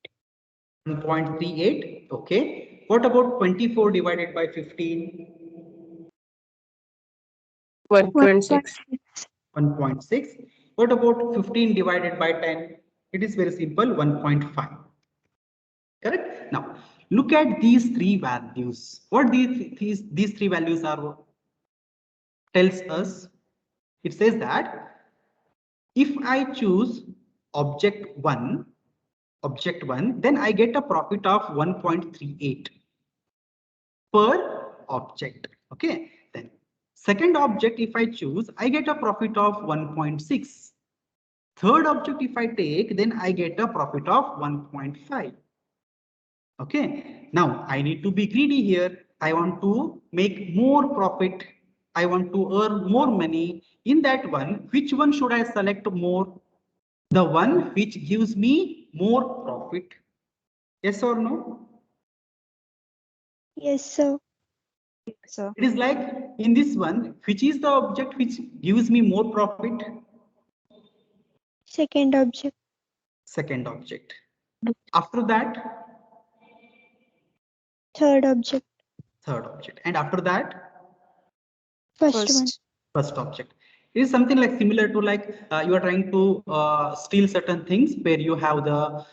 [SPEAKER 1] 1.38. Okay. What about 24 divided by 15?
[SPEAKER 3] 1.6.
[SPEAKER 1] 1.6. What about 15 divided by 10? It is very simple, 1.5. Correct? Now, look at these three values. What these three values are tells us? It says that if I choose object 1, then I get a profit of 1.38 per object. Okay. Then second object, if I choose, I get a profit of 1.6. Third object if I take, then I get a profit of 1.5. Okay, now I need to be greedy here. I want to make more profit. I want to earn more money. In that one, which one should I select more? The one which gives me more profit. Yes or no?
[SPEAKER 2] Yes, sir.
[SPEAKER 3] Sir.
[SPEAKER 1] It is like in this one, which is the object which gives me more profit?
[SPEAKER 2] Second object.
[SPEAKER 1] Second object. After that,
[SPEAKER 2] Third object.
[SPEAKER 1] third object. And after that,
[SPEAKER 2] First one.
[SPEAKER 1] first object. It is something like similar to like you are trying to steal certain things where you have the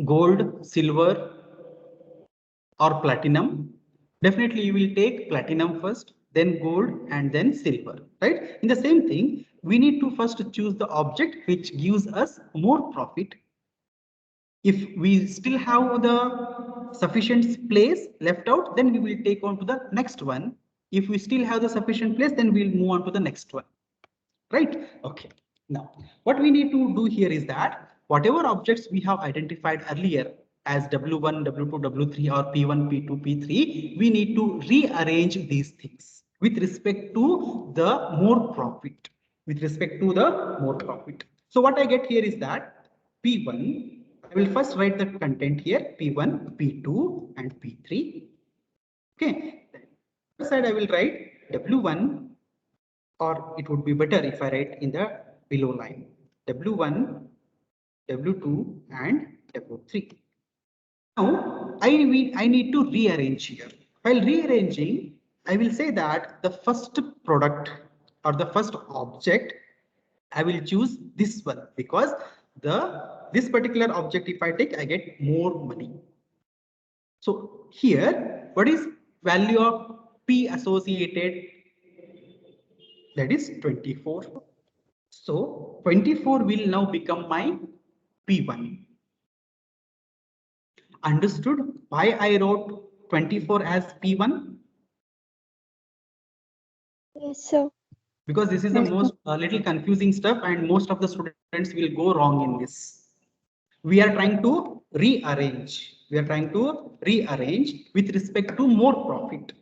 [SPEAKER 1] gold, silver, or platinum. Definitely you will take platinum first, then gold, and then silver, right? In the same thing, we need to first choose the object which gives us more profit. If we still have the sufficient place left out, then we will take on to the next one. If we still have the sufficient place, then we'll move on to the next one, right? Okay. Now, what we need to do here is that whatever objects we have identified earlier as W1, W2, W3 or P1, P2, P3, we need to rearrange these things with respect to the more profit, with respect to the more profit. So what I get here is that P1, I will first write the content here, P1, P2 and P3. Okay. Then side I will write W1, or it would be better if I write in the below line W1, W2 and W3. Now I need to rearrange here. While rearranging, I will say that the first product or the first object, I will choose this one because this particular object if I take, I get more money. So here, what is value of P associated? That is 24. So 24 will now become my P1. Understood why I wrote 24 as P1?
[SPEAKER 2] Yes, sir.
[SPEAKER 1] Because this is the most little confusing stuff and most of the students will go wrong in this. We are trying to rearrange. We are trying to rearrange with respect to more profit,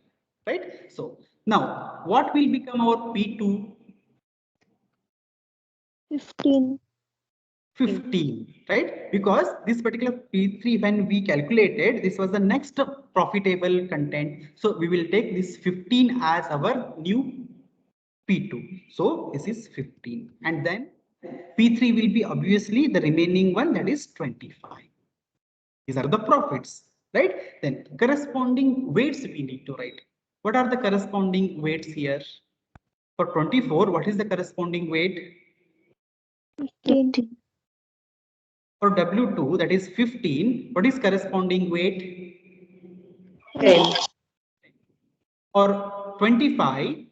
[SPEAKER 1] right? So now what will become our P2?
[SPEAKER 2] 15.
[SPEAKER 1] 15, right? Because this particular P3, when we calculated, this was the next profitable content. So we will take this 15 as our new P2. So this is 15. And then P3 will be obviously the remaining one, that is 25. These are the profits, right? Then corresponding weights we need to write. What are the corresponding weights here? For 24, what is the corresponding weight?
[SPEAKER 2] 15.
[SPEAKER 1] For W2, that is 15, what is corresponding weight?
[SPEAKER 2] 10.
[SPEAKER 1] For 25,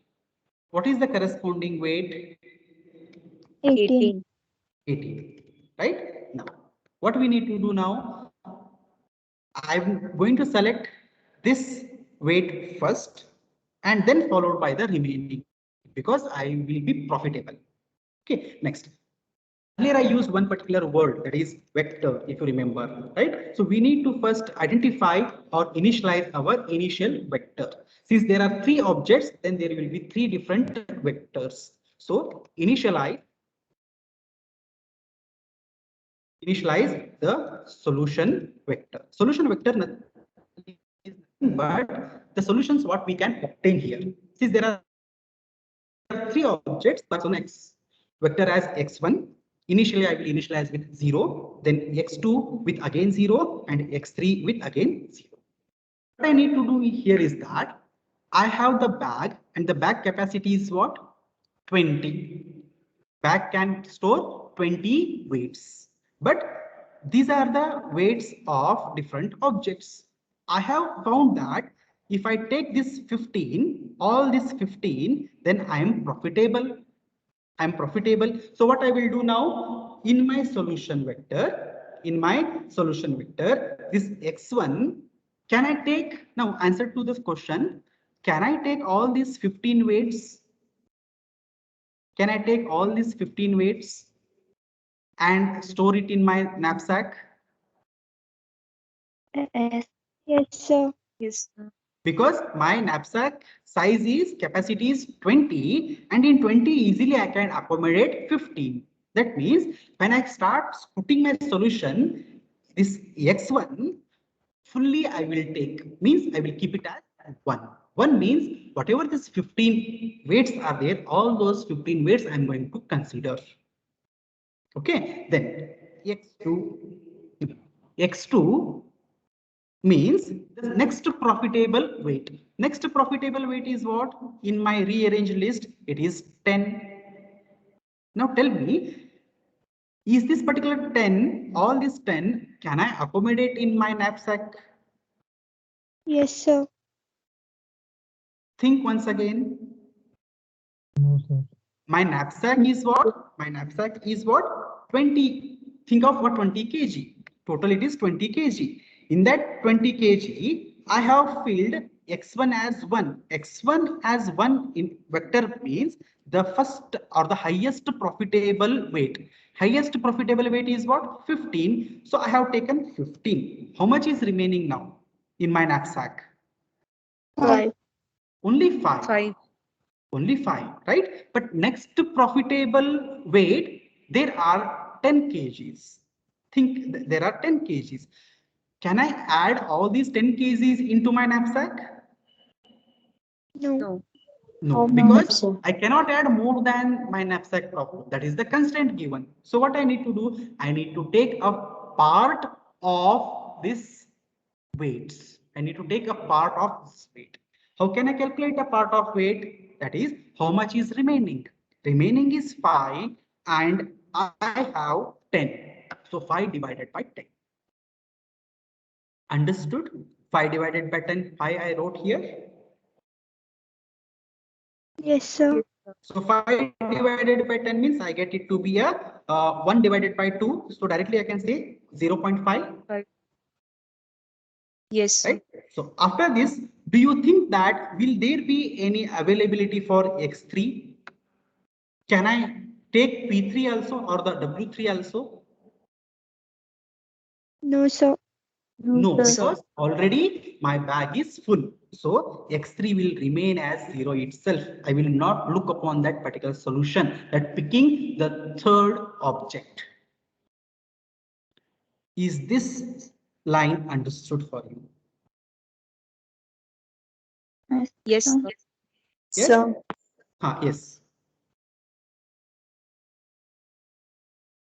[SPEAKER 1] what is the corresponding weight?
[SPEAKER 2] 18.
[SPEAKER 1] 18, right? Now, what we need to do now, I'm going to select this weight first and then followed by the remaining because I will be profitable. Okay, next. Earlier, I used one particular word, that is vector, if you remember, right? So we need to first identify or initialize our initial vector. Since there are three objects, then there will be three different vectors. So initialize the solution vector. Solution vector is nothing but the solutions what we can obtain here. Since there are three objects, that's on X vector as X1. Initially, I will initialize with 0, then X2 with again 0, and X3 with again 0. What I need to do here is that I have the bag, and the bag capacity is what? 20. Bag can store 20 weights. But these are the weights of different objects. I have found that if I take this 15, all this 15, then I am profitable. I'm profitable. So what I will do now in my solution vector, this x1, can I take now answer to this question? Can I take all these 15 weights? Can I take all these 15 weights and store it in my knapsack?
[SPEAKER 4] Yes.
[SPEAKER 2] Yes, sir.
[SPEAKER 3] Yes, sir.
[SPEAKER 1] Because my knapsack size is capacity is 20, and in 20 easily I can accommodate 15. That means when I start putting my solution, this x1 fully I will take, means I will keep it as 1. 1 means whatever this 15 weights are there, all those 15 weights I'm going to consider. Okay, then x2 means the next profitable weight. Next profitable weight is what? In my rearranged list, it is 10. Now tell me, is this particular 10, all this 10, can I accommodate in my knapsack?
[SPEAKER 2] Yes, sir.
[SPEAKER 1] Think once again.
[SPEAKER 5] No, sir.
[SPEAKER 1] My knapsack is what? My knapsack is what? 20. Think of what 20 kg. Total it is 20 kg. In that 20 kg, I have filled x1 as 1. x1 as 1 in vector means the first or the highest profitable weight. Highest profitable weight is what? 15. So I have taken 15. How much is remaining now in my knapsack?
[SPEAKER 4] 5.
[SPEAKER 1] Only 5.
[SPEAKER 3] 5.
[SPEAKER 1] Only 5, right? But next profitable weight, there are 10 kgs. Think there are 10 kgs. Can I add all these 10 kgs into my knapsack?
[SPEAKER 2] No.
[SPEAKER 3] No.
[SPEAKER 1] No,
[SPEAKER 4] No,
[SPEAKER 1] because
[SPEAKER 4] sir.
[SPEAKER 1] I cannot add more than my knapsack proper. That is the constraint given. So what I need to do, I need to take a part of this weights. I need to take a part of this weight. How can I calculate a part of weight? That is, how much is remaining? Remaining is 5 and I have 10. So 5 divided by 10. Understood? 5 divided by 10, 5 I wrote here.
[SPEAKER 2] Yes, sir.
[SPEAKER 1] So 5 divided by 10 means I get it to be a 1 divided by 2. So directly I can say 0.5.
[SPEAKER 3] 5. Yes, sir.
[SPEAKER 1] Right? So after this, do you think that will there be any availability for x3? Can I take P3 also or the W3 also?
[SPEAKER 2] No, sir.
[SPEAKER 1] No,
[SPEAKER 3] No,
[SPEAKER 4] sir.
[SPEAKER 3] sir.
[SPEAKER 1] because already my bag is full. So x3 will remain as 0 itself. I will not look upon that particular solution, that picking the third object. Is this line understood for you?
[SPEAKER 3] Yes,
[SPEAKER 4] sir.
[SPEAKER 3] sir.
[SPEAKER 1] Yes?
[SPEAKER 4] Sir.
[SPEAKER 1] Yes.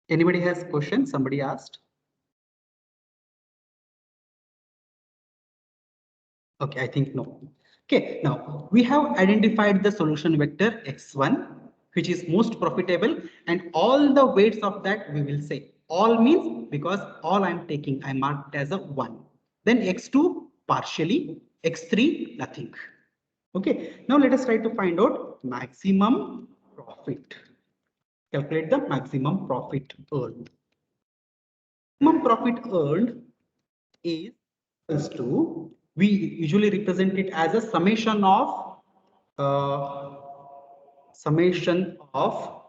[SPEAKER 1] Anybody has question? Somebody asked. Okay, I think no. Okay, now we have identified the solution vector x1, which is most profitable, and all the weights of that we will say. All means because all I'm taking, I marked as a 1. Then x2 partially, x3 nothing. Okay, now let us try to find out maximum profit. Calculate the maximum profit earned. Maximum profit earned is equals to, we usually represent it as a uh, summation of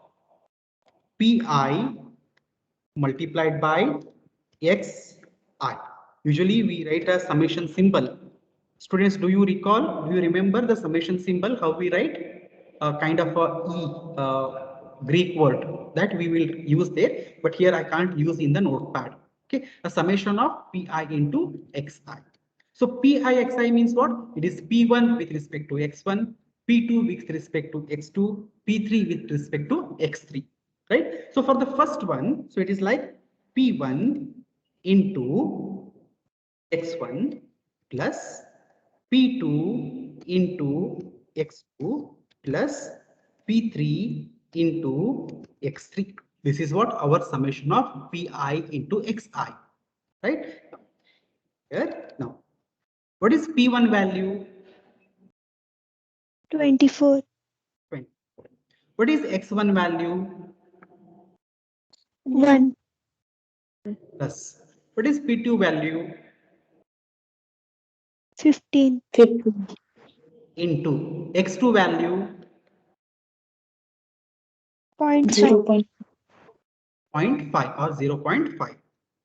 [SPEAKER 1] pi multiplied by xi. Usually we write a summation symbol. Students, do you recall, do you remember the summation symbol, how we write? A kind of a Greek word that we will use there, but here I can't use in the notepad. Okay, a summation of pi into xi. So pi xi means what? It is p1 with respect to x1, p2 with respect to x2, p3 with respect to x3. Right? So for the first one, so it is like p1 into x1 plus p2 into x2 plus p3 into x3. This is what our summation of pi into xi. Right? Here now, what is p1 value?
[SPEAKER 2] 24.
[SPEAKER 1] 24. What is x1 value?
[SPEAKER 2] 1.
[SPEAKER 1] Plus. What is p2 value?
[SPEAKER 2] 15.
[SPEAKER 4] 15.
[SPEAKER 1] Into x2 value?
[SPEAKER 2] 0.5.
[SPEAKER 1] 0.5 or 0.5.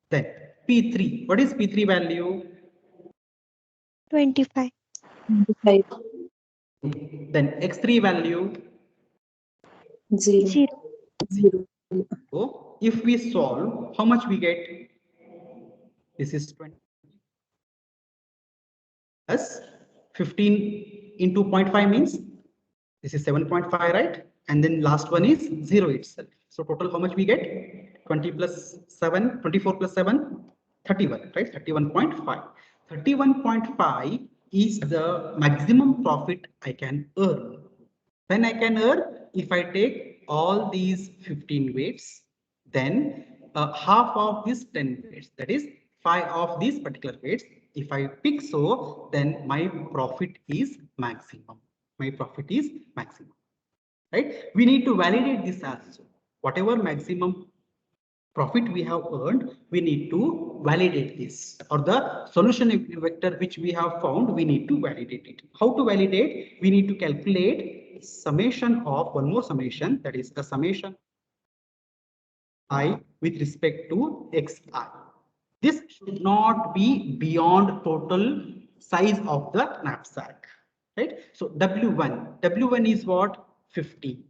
[SPEAKER 1] Then P3, what is P3 value?
[SPEAKER 2] 25.
[SPEAKER 3] 5.
[SPEAKER 1] Then X3 value.
[SPEAKER 3] 0.
[SPEAKER 2] 0.
[SPEAKER 1] So if we solve, how much we get? This is 20 plus 15 into 0.5 means this is 7.5, right? And then last one is 0 itself. So total how much we get? 20 plus 7, 24 plus 7, 31, right? 31.5. 31.5 is the maximum profit I can earn. When I can earn, if I take all these 15 weights, then half of these 10 weights, that is 5 of these particular weights, if I pick so, then my profit is maximum. My profit is maximum, right? We need to validate this also. Whatever maximum profit we have earned, we need to validate this, or the solution vector which we have found, we need to validate it. How to validate? We need to calculate summation of one more summation, that is the summation I with respect to xi. This should not be beyond total size of the knapsack, right? So W1 is what? 50,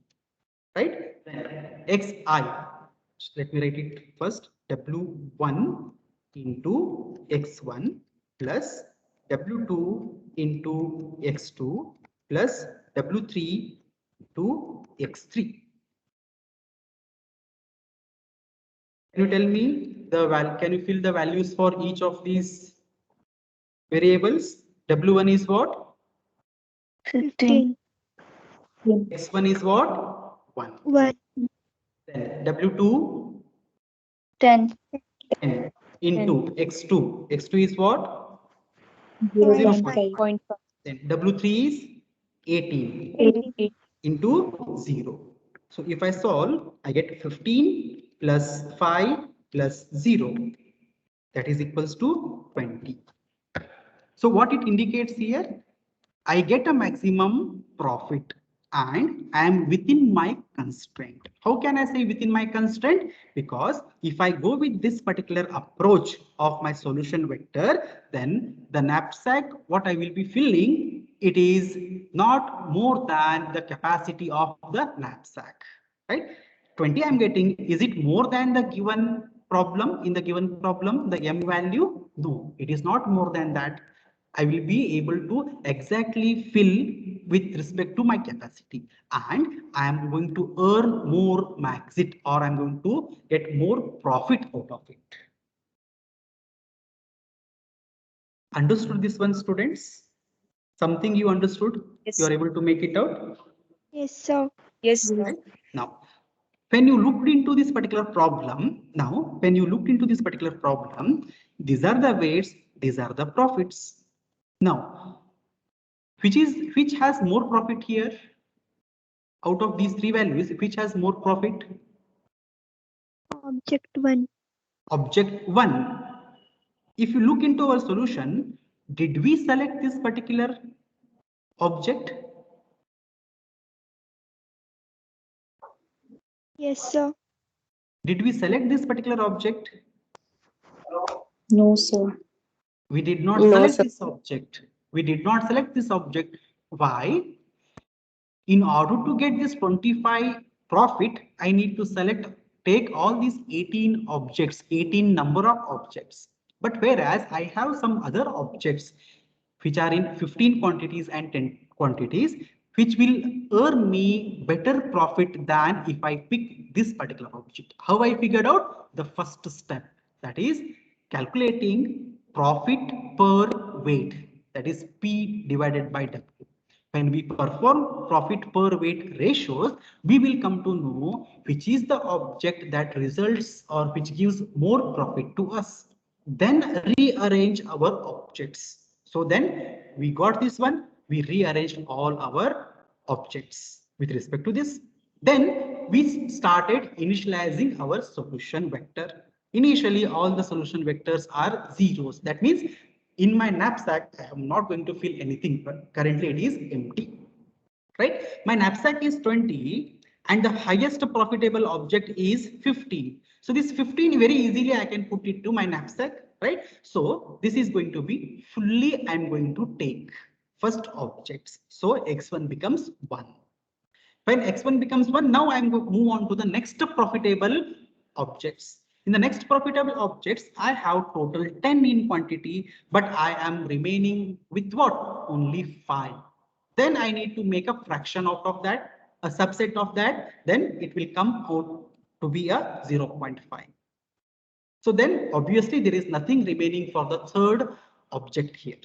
[SPEAKER 1] right? Then xi, let me write it first. W1 into x1 plus W2 into x2 plus W3 into x3. Can you tell me can you fill the values for each of these variables? W1 is what?
[SPEAKER 4] 15.
[SPEAKER 1] X1 is what? 1.
[SPEAKER 2] 1.
[SPEAKER 1] Then W2
[SPEAKER 4] 10.
[SPEAKER 1] 10 into x2. X2 is what?
[SPEAKER 2] 0.5.
[SPEAKER 3] 0.5.
[SPEAKER 1] Then W3 is 18
[SPEAKER 2] 18.
[SPEAKER 1] into 0. So if I solve, I get 15 plus 5 plus 0. That is equals to 20. So what it indicates here, I get a maximum profit and I am within my constraint. How can I say within my constraint? Because if I go with this particular approach of my solution vector, then the knapsack, what I will be filling, it is not more than the capacity of the knapsack, right? 20 I'm getting, is it more than the given problem? In the given problem, the M value? No, it is not more than that. I will be able to exactly fill with respect to my capacity, and I am going to earn more maxit, or I'm going to get more profit out of it. Understood this one, students? Something you understood?
[SPEAKER 3] Yes.
[SPEAKER 1] You are able to make it out?
[SPEAKER 2] Yes, sir.
[SPEAKER 3] Yes.
[SPEAKER 1] Now, when you looked into this particular problem, these are the weights, these are the profits. Now, which has more profit here? Out of these three values, which has more profit?
[SPEAKER 2] Object 1.
[SPEAKER 1] Object 1. If you look into our solution, did we select this particular object?
[SPEAKER 2] Yes, sir.
[SPEAKER 1] Did we select this particular object?
[SPEAKER 3] No, sir.
[SPEAKER 1] We did not
[SPEAKER 6] No,
[SPEAKER 1] select
[SPEAKER 6] sir.
[SPEAKER 1] this object. We did not select this object. Why? In order to get this 25 profit, I need to take all these 18 objects, 18 number of objects. But whereas I have some other objects which are in 15 quantities and 10 quantities, which will earn me better profit than if I pick this particular object. How I figured out? The first step, that is calculating profit per weight, that is P divided by W. When we perform profit per weight ratios, we will come to know which is the object that results or which gives more profit to us. Then rearrange our objects. So then we got this one, we rearranged all our objects with respect to this. Then we started initializing our solution vector. Initially, all the solution vectors are zeros. That means in my knapsack, I am not going to fill anything, but currently it is empty, right? My knapsack is 20. and the highest profitable object is 15. So this 15 very easily I can put it to my knapsack, right? So this is going to be fully I'm going to take first objects. So x1 becomes 1. When x1 becomes 1, now I'm going to move on to the next profitable objects. In the next profitable objects, I have total 10 in quantity, but I am remaining with what? Only 5. Then I need to make a fraction out of that, a subset of that, then it will come out to be a 0.5. So then obviously there is nothing remaining for the third object here.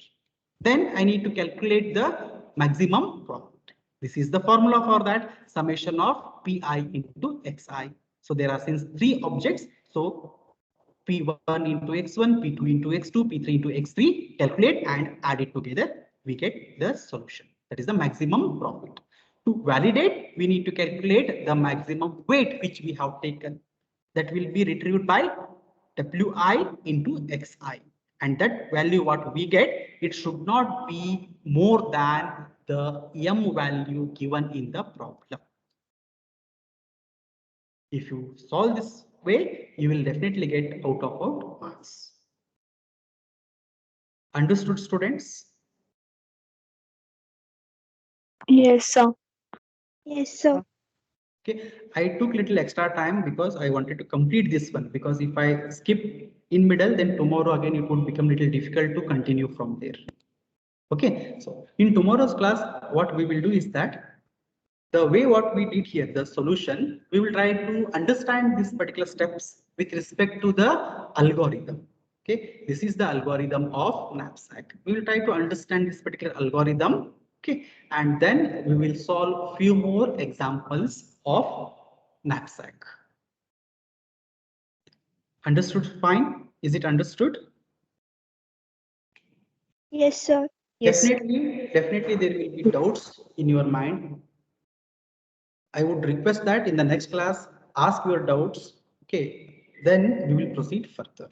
[SPEAKER 1] Then I need to calculate the maximum profit. This is the formula for that, summation of Pi into Xi. So there are since 3 objects. So P1 into X1, P2 into X2, P3 into X3, calculate and add it together. We get the solution. That is the maximum profit. To validate, we need to calculate the maximum weight which we have taken. That will be retrieved by Wi into Xi. And that value what we get, it should not be more than the M value given in the problem. If you solve this way, you will definitely get out of out marks. Understood, students?
[SPEAKER 3] Yes, sir.
[SPEAKER 2] Yes, sir.
[SPEAKER 1] Okay, I took little extra time because I wanted to complete this one, because if I skip in middle, then tomorrow again it would become little difficult to continue from there. Okay, so in tomorrow's class, what we will do is that the way what we did here, the solution, we will try to understand these particular steps with respect to the algorithm. Okay, this is the algorithm of knapsack. We will try to understand this particular algorithm. Okay, and then we will solve few more examples of knapsack. Understood? Fine. Is it understood?
[SPEAKER 2] Yes, sir.
[SPEAKER 3] Yes.
[SPEAKER 1] Definitely there will be doubts in your mind. I would request that in the next class, ask your doubts. Okay, then we will proceed further.